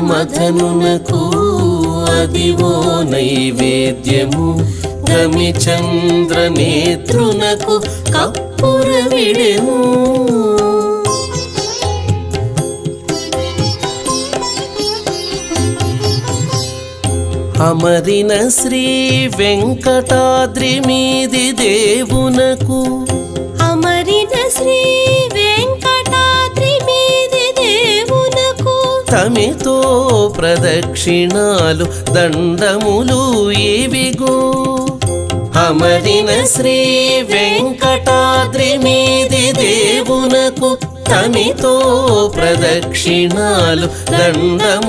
మధనునకు అదివో నైవేద్యము గమిచంద్ర నేత్రునకు కప్పుర విడెను అమరిన శ్రీ వెంకటాద్రి మీది దేవునకు అమరిన శ్రీ వెంకటాద్రి మీది దేవునకు తమితో ప్రదక్షిణాలు దండములు ఇవిగో అమరిన శ్రీ వెంకటాద్రి మీది దేవునకు తమితో ప్రదక్షిణాలు దండము